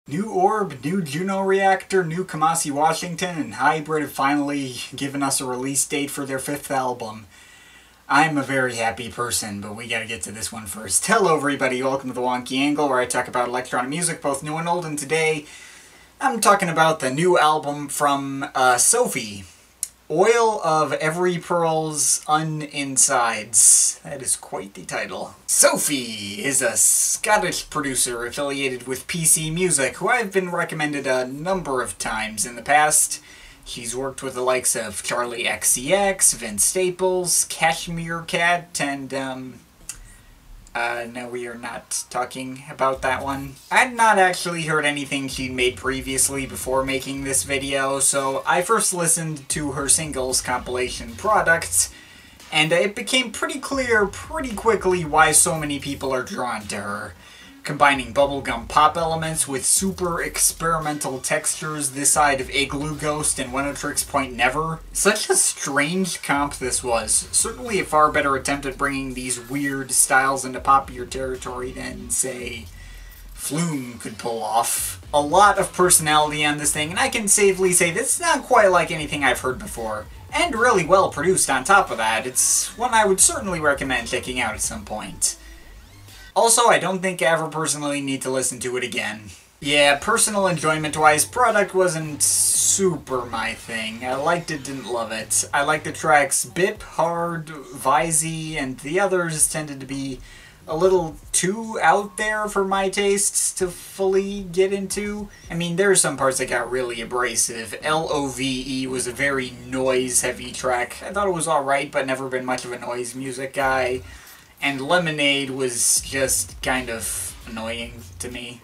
New orb, new Juno reactor, new Kamasi Washington, and Hybrid have finally given us a release date for their 5th album. I'm a very happy person, but we gotta get to this one first. Hello everybody, welcome to the Wonky Angle, where I talk about electronic music, both new and old, and today I'm talking about the new album from Sophie. Oil of Every Pearl's Uninsides. That is quite the title. Sophie is a Scottish producer affiliated with PC Music, who I've been recommended a number of times in the past. She's worked with the likes of Charlie XCX, Vince Staples, Cashmere Cat, and no, we are not talking about that one. I'd not actually heard anything she'd made previously before making this video, so I first listened to her singles compilation Products, and it became pretty clear pretty quickly why so many people are drawn to her. Combining bubblegum pop elements with super experimental textures this side of Igloo Ghost and Wenatrix Point Never. Such a strange comp this was. Certainly a far better attempt at bringing these weird styles into poppier territory than, say, Flume could pull off. A lot of personality on this thing, and I can safely say this is not quite like anything I've heard before. And really well produced on top of that. It's one I would certainly recommend checking out at some point. Also, I don't think I ever personally need to listen to it again. Yeah, personal enjoyment-wise, Product wasn't super my thing. I liked it, didn't love it. I liked the tracks Bip, Hard, Visey, and the others tended to be a little too out there for my tastes to fully get into. I mean, there are some parts that got really abrasive. LOVE was a very noise-heavy track. I thought it was alright, but never been much of a noise music guy. And Lemonade was just kind of annoying to me.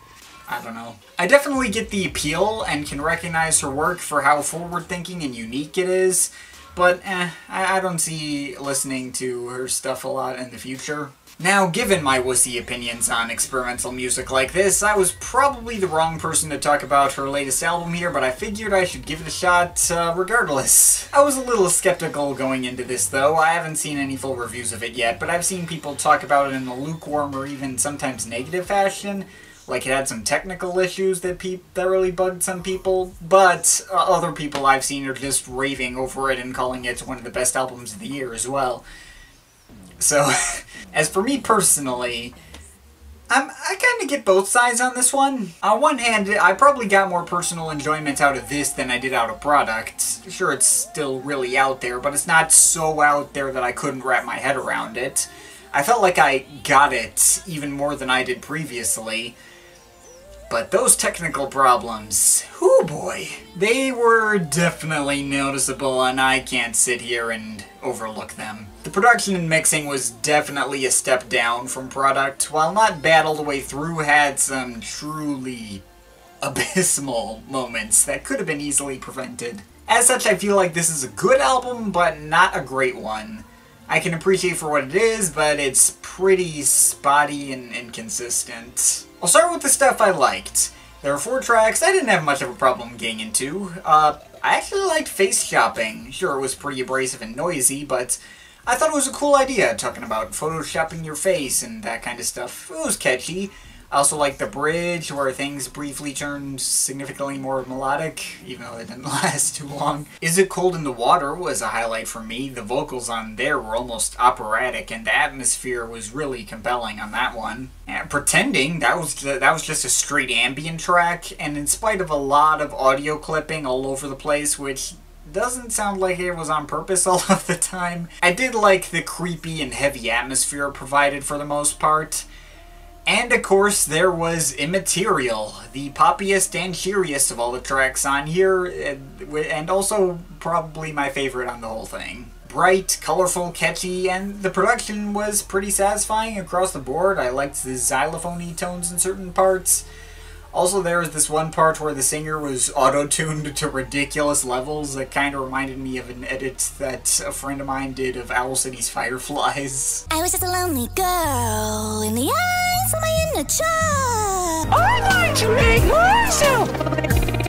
I don't know. I definitely get the appeal and can recognize her work for how forward-thinking and unique it is, but I don't see listening to her stuff a lot in the future. Now, given my wussy opinions on experimental music like this, I was probably the wrong person to talk about her latest album here, but I figured I should give it a shot regardless. I was a little skeptical going into this, though. I haven't seen any full reviews of it yet, but I've seen people talk about it in a lukewarm or even sometimes negative fashion, like it had some technical issues that really bugged some people, but other people I've seen are just raving over it and calling it one of the best albums of the year as well. So, as for me personally, I kind of get both sides on this one. On one hand, I probably got more personal enjoyment out of this than I did out of Product. Sure, it's still really out there, but it's not so out there that I couldn't wrap my head around it. I felt like I got it even more than I did previously. But those technical problems, whoo boy, they were definitely noticeable, and I can't sit here and overlook them. The production and mixing was definitely a step down from Product. While not bad all the way through, had some truly abysmal moments that could have been easily prevented. As such, I feel like this is a good album, but not a great one. I can appreciate for what it is, but it's pretty spotty and inconsistent. I'll start with the stuff I liked. There are 4 tracks I didn't have much of a problem getting into. I actually liked Faceshopping. Sure, it was pretty abrasive and noisy, but I thought it was a cool idea, talking about photoshopping your face and that kind of stuff. It was catchy. I also liked the bridge, where things briefly turned significantly more melodic, even though it didn't last too long. Is It Cold in the Water was a highlight for me. The vocals on there were almost operatic, and the atmosphere was really compelling on that one. And Pretending, that was just a straight ambient track, and in spite of a lot of audio clipping all over the place, which doesn't sound like it was on purpose all of the time, I did like the creepy and heavy atmosphere provided for the most part. And of course, there was Immaterial, the poppiest and cheeriest of all the tracks on here, and also probably my favorite on the whole thing. Bright, colorful, catchy, and the production was pretty satisfying across the board. I liked the xylophone-y tones in certain parts. Also, there was this one part where the singer was auto-tuned to ridiculous levels that kind of reminded me of an edit that a friend of mine did of Owl City's Fireflies. I was just a lonely girl in the eyes of my inner child. I'm going to make myself.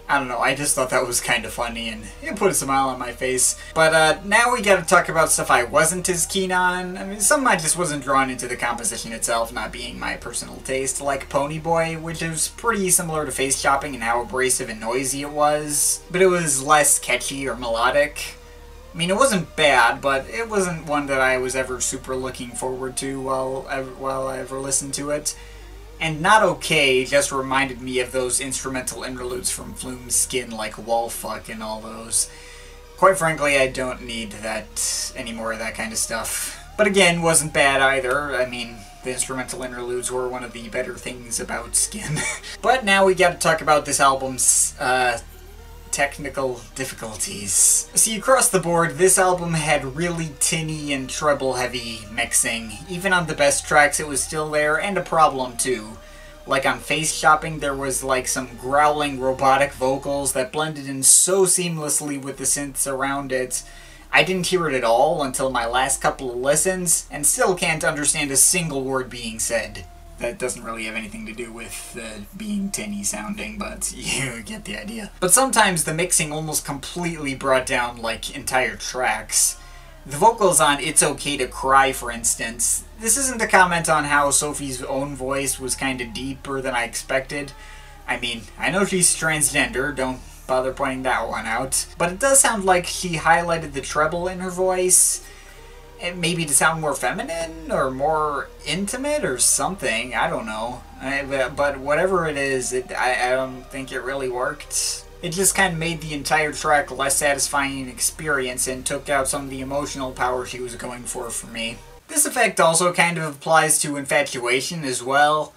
I don't know, I just thought that was kind of funny and it put a smile on my face. But now we gotta talk about stuff I wasn't as keen on. I mean, some I just wasn't drawn into the composition itself, not being my personal taste, like Pony Boy, which is pretty similar to Faceshopping in how abrasive and noisy it was, but it was less catchy or melodic. I mean, it wasn't bad, but it wasn't one that I was ever super looking forward to while I ever listened to it. And Not Okay just reminded me of those instrumental interludes from Flume's Skin, like Wallfuck and all those. Quite frankly, I don't need that any more of that kind of stuff. But again, wasn't bad either. I mean, the instrumental interludes were one of the better things about Skin. But now we gotta talk about this album's, technical difficulties. See, across the board, this album had really tinny and treble-heavy mixing. Even on the best tracks, it was still there, and a problem too. Like on Faceshopping, there was like some growling robotic vocals that blended in so seamlessly with the synths around it. I didn't hear it at all until my last couple of listens, and still can't understand a single word being said. That doesn't really have anything to do with being tinny sounding, but you get the idea. But sometimes the mixing almost completely brought down, like, entire tracks. The vocals on It's Okay to Cry, for instance. This isn't a comment on how Sophie's own voice was kinda deeper than I expected. I mean, I know she's transgender, don't bother pointing that one out. But it does sound like she highlighted the treble in her voice, and maybe to sound more feminine, or more intimate, or something, I don't know. But whatever it is, I don't think it really worked. It just kind of made the entire track less satisfying experience, and took out some of the emotional power she was going for me. This effect also kind of applies to Infatuation as well.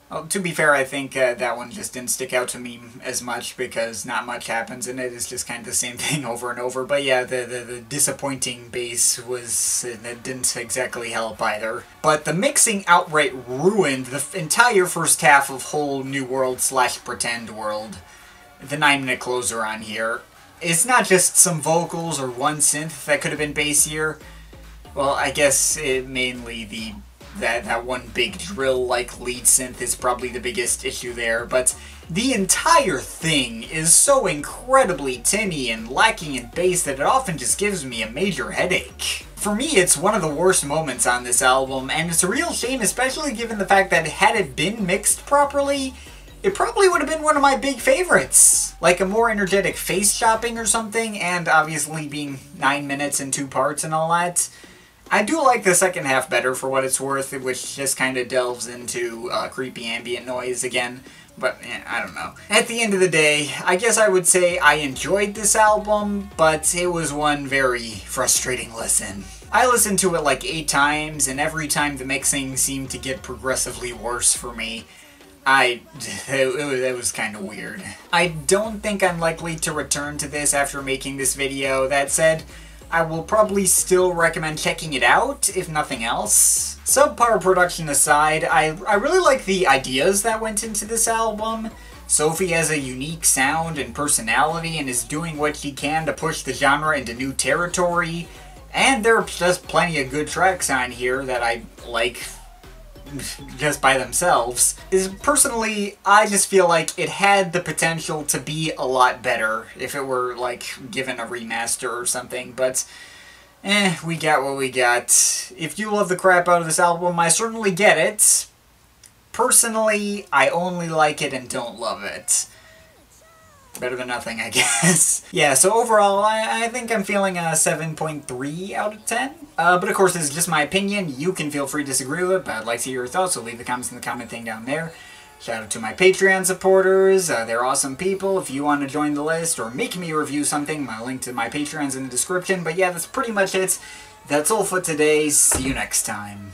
Well, to be fair, I think that one just didn't stick out to me as much because not much happens in it. It's just kind of the same thing over and over. But yeah, the disappointing bass that didn't exactly help either. But the mixing outright ruined the entire first half of Whole New World / Pretend World. The 9-minute closer on here. It's not just some vocals or one synth that could have been bassier. Well, I guess mainly that one big drill-like lead synth is probably the biggest issue there, but the entire thing is so incredibly tinny and lacking in bass that it often just gives me a major headache. For me, it's one of the worst moments on this album, and it's a real shame, especially given the fact that had it been mixed properly, it probably would have been one of my big favorites. Like a more energetic Faceshopping or something, and obviously being 9 minutes in 2 parts and all that. I do like the second half better for what it's worth, which just kind of delves into creepy ambient noise again, but I don't know. At the end of the day, I guess I would say I enjoyed this album, but it was one very frustrating listen. I listened to it like 8 times, and every time the mixing seemed to get progressively worse for me. It was kind of weird. I don't think I'm likely to return to this after making this video. That said, I will probably still recommend checking it out, if nothing else. Subpar production aside, I really like the ideas that went into this album. Sophie has a unique sound and personality and is doing what she can to push the genre into new territory. And there are just plenty of good tracks on here that I like just by themselves. Personally, I just feel like it had the potential to be a lot better if it were, like, given a remaster or something, but we got what we got. If you love the crap out of this album, I certainly get it. Personally, I only like it and don't love it. Better than nothing, I guess. Yeah, so overall, I think I'm feeling a 7.3 out of 10. But of course, this is just my opinion. You can feel free to disagree with it, but I'd like to hear your thoughts, so leave the comments in the comment thing down there. Shout out to my Patreon supporters. They're awesome people. If you want to join the list or make me review something, my link to my Patreon's in the description. But yeah, that's pretty much it. That's all for today. See you next time.